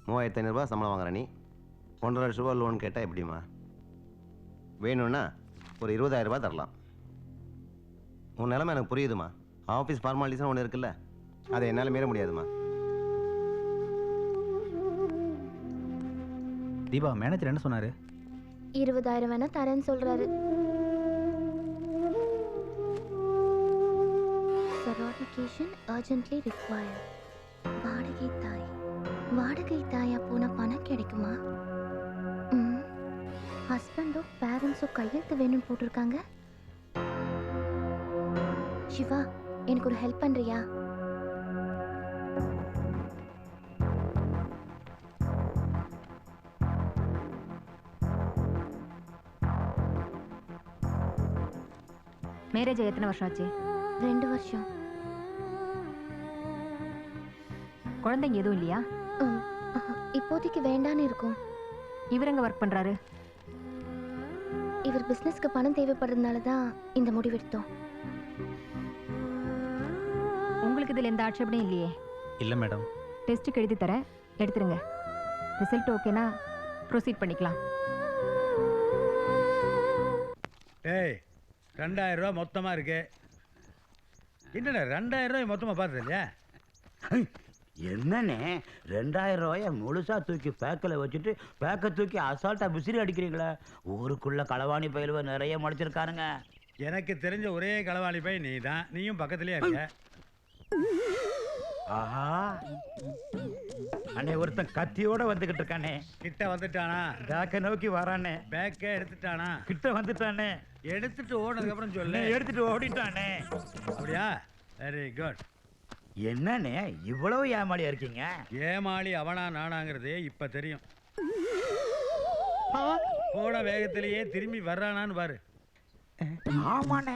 3500 சம்பளம் வாங்குற நீ 1.5 லட்ச ரூபா லோன் கேட்டால் எப்படிம்மா? வேணும்னா ஒரு 20,000 ரூபாய் தரலாம். உன் நிலைமை எனக்கு புரியுதுமா. ஆஃபீஸ் ஃபார்மாலிட்டிஸ்னு ஒன்று இருக்குல்ல, அதை என்னால் மீற முடியாதுமா. தீபா, மேனேஜர் என்ன சொன்னார்? 20,000 வேணா தரேன்னு சொல்கிறாரு. Certification urgently required. வாடகை தாயா போனால் பணம் கிடைக்குமா? ஹஸ்பண்டோ பேரண்ட்ஸோ கையெழுத்து வேணும்னு போட்டிருக்காங்க. சிவா, எனக்கு ஒரு ஹெல்ப் பண்ணுறியா? மேரேஜ் எத்தனை வருஷம் ஆச்சு? 2 வருஷம். குழந்தைங்க எதுவும் இல்லையா? இப்போதைக்கு வேண்டான்னு இருக்கும். இவர் எங்க ஒர்க் பண்றாரு? இவர் பிசினஸ்க்கு பணம் தேவைப்படுறதுனால தான் இந்த முடிவெடுத்தோம். உங்களுக்கு இதில் எந்த ஆட்சேபனையும் இல்லையே? இல்லை மேடம். டெஸ்ட்டுக்கு எழுதி தரேன், எடுத்துருங்க. ரிசல்ட் ஓகேனா ப்ரொசீட் பண்ணிக்கலாம். ஏய், 2000 ரூபா மொத்தமாக இருக்கு. என்னடா 2000 ரூபாய் மொத்தமாக பார்த்தது இல்லையா? என்னண்ணே 2000 ரூபாய முழுசா தூக்கி பேக்கில் வச்சுட்டு பேக்கை தூக்கி அசால்ட்டாக விசிறி அடிக்கிறீங்களா? ஊருக்குள்ள களவாணி பயிலுவ நிறைய முடிச்சிருக்காருங்க. எனக்கு தெரிஞ்ச ஒரே களவாணி பை நீ தான். நீயும் பக்கத்துலேயே இருக்க. ஆஹா, அண்ணே ஒருத்தன் கத்தியோட வந்துகிட்டு இருக்கானே. கிட்ட வந்துட்டானா? பேக்கை நோக்கி வரானே. பேக்கை எடுத்துட்டானா? கிட்ட வந்துட்டானே. எடுத்துட்டு ஓடுனதுக்கப்புறம் சொல்லு. எடுத்துட்டு ஓடிட்டானே. அப்படியா? Very good. என்னண்ணே இவ்வளவு ஏமாளியா இருக்கீங்க? ஏமாளி அவனா நானாங்கிறது இப்ப தெரியும். போன வேகத்திலேயே திரும்பி வர்றானான்னு பாரு. ஆமாண்ணே,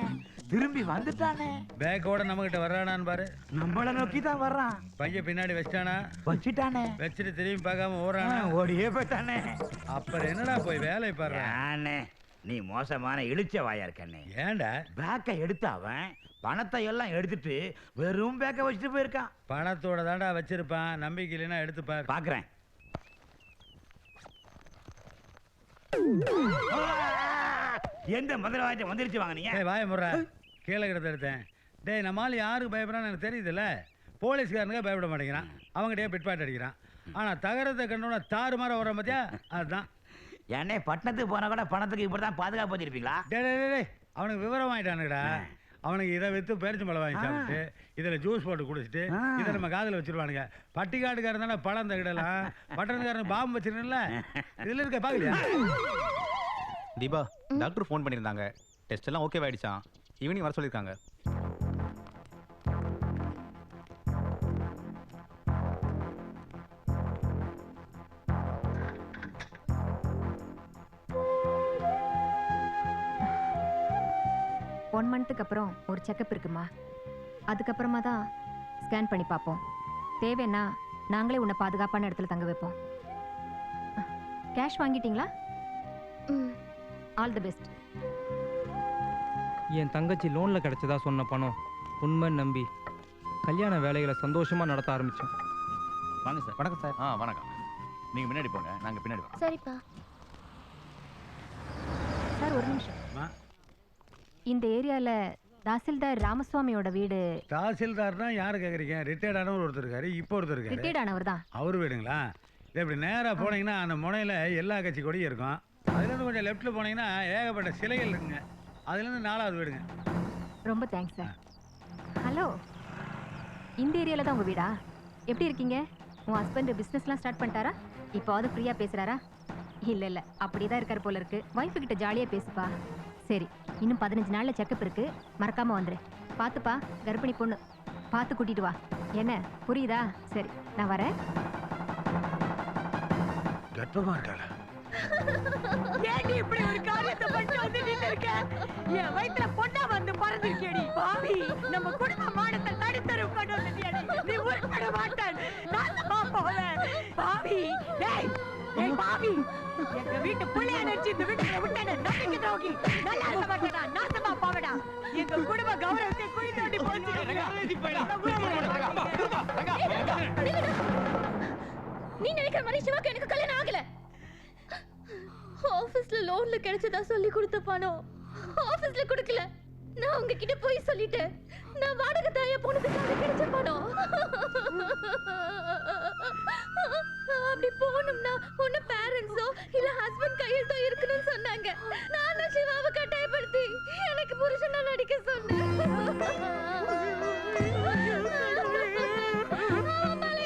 திரும்பி வந்துட்டானே. பேக்கோட நம்ம கிட்ட வர்றானான்னு பாரு. நம்மளை நோக்கி தான் வர்றான். பையன் பின்னாடி வச்சிட்டானா? வச்சிட்டானே. வச்சுட்டு திரும்பி பார்க்காம ஓடுறானா? ஓடியே போயிட்டானே. அப்புறம் என்னடா போய் வேலையை பாரு. நீ மோசமான இழிச்ச வாயா இருக்கண்ணே. ஏன்டா? பேக்கை எடுத்து அவன் பணத்தை எல்லாம் எடுத்துட்டு வெறும் பேக்கை வச்சுட்டு போயிருக்கான். பணத்தோட தாண்டா வச்சிருப்பான். நம்பிக்கை இல்லைன்னா எடுத்துப்பார். பாக்குறேன். எந்த மதுரவாயத்தை வந்துருச்சு வாங்கினீங்க? வாய முறை கீழே கிடத்த எடுத்தேன். டேய், நம்மளால யாருக்கு பயப்படுறான்னு எனக்கு தெரியுதுல்ல. போலீஸ்காரனுக்கு பயப்பட மாட்டேங்கிறான். அவங்ககிட்டயே பிட்பாட் அடிக்கிறான். ஆனால் தகரத்தை கண்டோன்னா தாறு மாற வர பார்த்தியா? அதுதான். என்னை பட்டணத்துக்கு போனா கூட பணத்துக்கு இப்படி தான் பாதுகாப்பு வச்சிருப்பீங்களா? டே, அவனுக்கு விவரம் ஆயிட்டானுடா. அவனுக்கு இதை விற்று பேரிச்சம்பழம் வாங்கி சாப்பிட்டு இதில் ஜூஸ் போட்டு குடிச்சிட்டு இதை நம்ம காதில் வச்சிருவானுங்க. பட்டிக்காட்டுக்காரன் தானே பழம் தகிடலாம். பட்டணக்காரன் பாம்பு வச்சிருக்கல. இதில் இருக்க பார்க்கலையா? தீபா, டாக்டர் ஃபோன் பண்ணியிருந்தாங்க. டெஸ்ட் எல்லாம் ஓகே ஆயிடுச்சான். ஈவினிங் வர சொல்லியிருக்காங்க. ஒன் மந்த்துக்கு அப்புறம் ஒரு செக்கப் இருக்குமா. அதுக்கப்புறமா தான் ஸ்கேன் பண்ணி பார்ப்போம். தேவைன்னா நாங்களே உன்னை பாதுகாப்பான இடத்துல தங்க வைப்போம். கேஷ் வாங்கிட்டீங்களா? All the best. என் தங்கச்சி லோனில் கிடச்சதா சொன்ன பணம் உண்மை நம்பி கல்யாண வேலைகளை சந்தோஷமாக நடத்த ஆரம்பித்தோம். வாங்க சார். வணக்கம் சார். வணக்கம். நீங்கள் முன்னாடி போங்க, நாங்கள் பின்னாடி வரோம். சரிப்பா. சார் ஒரு நிமிஷம். இந்த ஏரியாவில் தாசில்தார் ராமசுவாமியோட வீடு. தாசில்தார் தான் யாரு கேட்குறீங்க? ரிட்டையர்ட் ஆனவர் ஒருத்தர் இருக்காரு, இப்போ ஒருத்தர் இருக்காரு. ரிட்டையர்ட் ஆனவர் தான். அவர் வீடுங்களா? இப்படி நேராக போனீங்கன்னா அந்த முனையில் எல்லா கட்சி கொடியும் இருக்கும். அதுலேருந்து கொஞ்சம் லெஃப்ட்டில் போனீங்கன்னா ஏகப்பட்ட சிலைகள் இருக்குங்க. அதுலேருந்து 4வது வீடுங்க. ரொம்ப தேங்க்ஸ் சார். ஹலோ, இந்த ஏரியாவில் தான் உங்கள் வீடா? எப்படி இருக்கீங்க? உன் ஹஸ்பண்ட் பிஸ்னஸ்லாம் ஸ்டார்ட் பண்ணிட்டாரா? இப்போது ஃப்ரீயாக பேசுகிறாரா? இல்லை அப்படி தான் இருக்கார் போல இருக்கு. ஒய்ஃபு கிட்ட ஜாலியாக பேசுப்பா. சரி, இன்னும் 15 நாளில் செக்கப் இருக்கு, மறக்காம வந்துரு. பார்த்துப்பா, கர்ப்பிணி பொண்ணு பார்த்து கூட்டிட்டு வா. என்ன புரியுதா? சரி, நான் வரேன். கர்ப்பமா இருக்காளா? ஏண்டி இப்படி ஒரு காரியத்தை பண்ணி வந்து நின்னுருக்க? என் வயித்துல பொண்ணா வந்து பறந்துருக்கேடி பாவி. நம்ம குடும்ப மானத்தை நடுத்தரு கொண்டு வந்தியடி. நீ உருப்பட மாட்டான். நான் தான் போவேன் பாவி. டேய், ஏய் பாவி, எங்க வீட்டு புள்ளைய நினைச்சு இந்த வீட்டுல விட்டேன்னு நம்பிக்கை துரோகி. நல்லா இருக்க மாட்டேடா, நாசமா போவடா. எங்க குடும்ப கௌரவத்தை குழி தோண்டி போச்சு. நீ நினைக்கிற மாதிரி சிவாக்கு எனக்கு கல்யாணம் ஆகல. ஆபீஸ்ல லோன்ல கிடைச்சதா சொல்லி கொடுத்த பணம் ஆபீஸ்ல கொடுக்கல. நான் உங்ககிட்ட போய் சொல்லிட்டேன். நான் வாடகை தாயா போனதுக்காக கிடைச்ச பணம். அப்படி போகணும்னா ஒண்ணு பேரண்ட்ஸோ இல்ல ஹஸ்பண்ட் கையெழுத்தோ இருக்கணும்னு சொன்னாங்க. நான் தான் சிவாவை கட்டாயப்படுத்தி எனக்கு புருஷனா நடிக்க சொன்னேன்.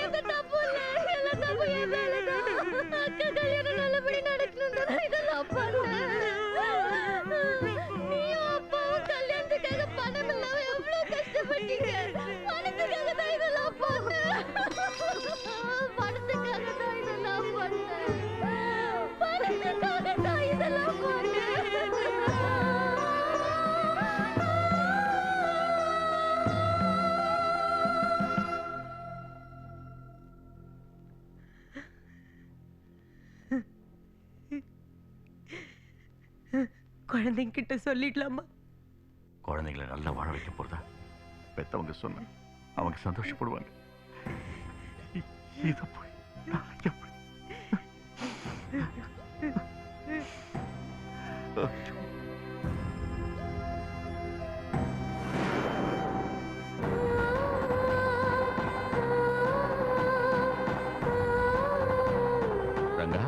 எந்த தப்பு இல்ல, எல்லா தப்பு என் மேலதான். அக்கா கல்யாணம் நல்லபடி நடக்கணும் தான் இதெல்லாம் பண்ணேன். நீயும் அப்பாவும் கல்யாணத்துக்காக பணம் இல்லாம எவ்வளவு கஷ்டப்பட்டீங்க. பணத்துக்காக தான் இதெல்லாம் பண்ணேன். பணத்துக்காக தான் இதெல்லாம் பண்ணேன். பணத்துக்காக தான் இதெல்லாம் பண்ணேன். குழந்தைங்க கிட்ட சொல்லிடலாமா? குழந்தைங்களை நல்லா வாழ வைக்க போறதா பெத்தவங்க சொன்ன அவங்க சந்தோஷப்படுவாங்க. இத போய் நான் எப்படி? ரங்கா,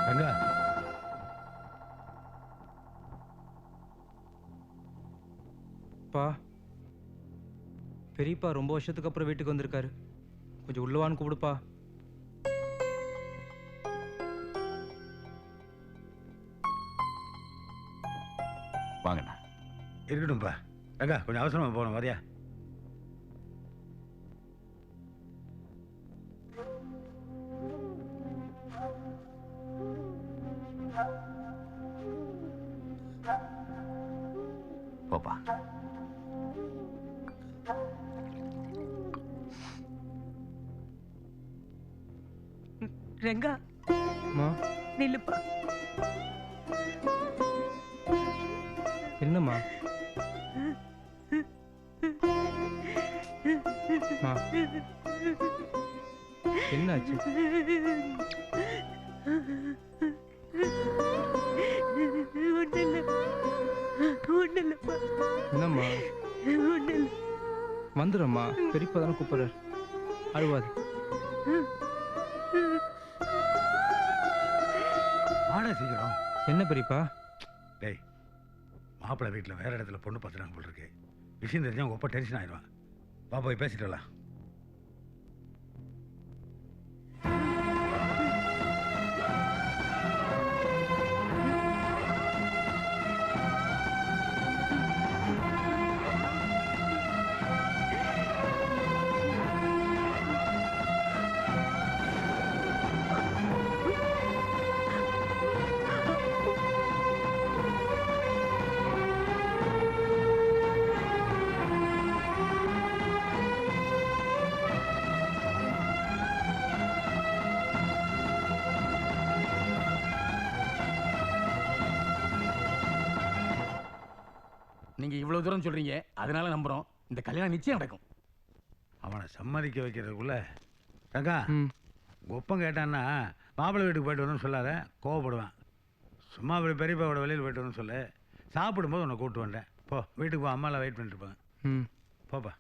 ரங்கா, பா, பெரியப்பா ரொம்ப வருஷத்துக்கு அப்புறம் வீட்டுக்கு வந்திருக்காரு. கொஞ்சம் உள்ளவான்னு கூப்பிடுப்பா. வாங்கண்ணா. இருக்கட்டும்ப்பா. ரங்கா, கொஞ்சம் அவசரமா போகணும், வரியா? போப்பா. ரங்கா, அம்மா, நில்லுப்பா. என்னம்மா? அம்மா, என்னாச்சு? ஒண்ணுல்லப்பா. என்னம்மா? ஒண்ணுல்ல. வந்துடும்மா, பெரியப்பா தானே கூப்பிடுறாரு. அழுவாது. ஆனா சீக்கிரம். என்ன பெரியப்பா? டேய், மாப்பிள்ளை வீட்டில் வேற இடத்துல பொண்ணு பார்த்துட்டாங்க போல் இருக்கு. விஷயம் தெரிஞ்சா உங்க அப்பா டென்ஷன் ஆயிடுவான். வா போய் பேசிட்டு வரலாம். நீங்க இவ்வளவு தூரம் சொல்றீங்க, அதனால நம்புறோம். இந்த கல்யாணம் நிச்சயம் நடக்கும். அவனை சம்மதிக்க வைக்கிறதுக்குள்ள ரங்கா, ம். ஒப்பம் கேட்டான்னா மாப்பிள்ளை வீட்டுக்கு போயிட்டு வரணும்னு சொல்லாத, கோவப்படுவேன். சும்மா அப்படி பெரியப்பாவோட வெளியில் போயிட்டு வரணும்னு சொல்லு. சாப்பிடும்போது உன்னை கூப்பிட்டு வந்தேன். போ, வீட்டுக்கு போ, அம்மாலாம் வெயிட் பண்ணிட்டு இருப்பாங்க. ம். போப்பா.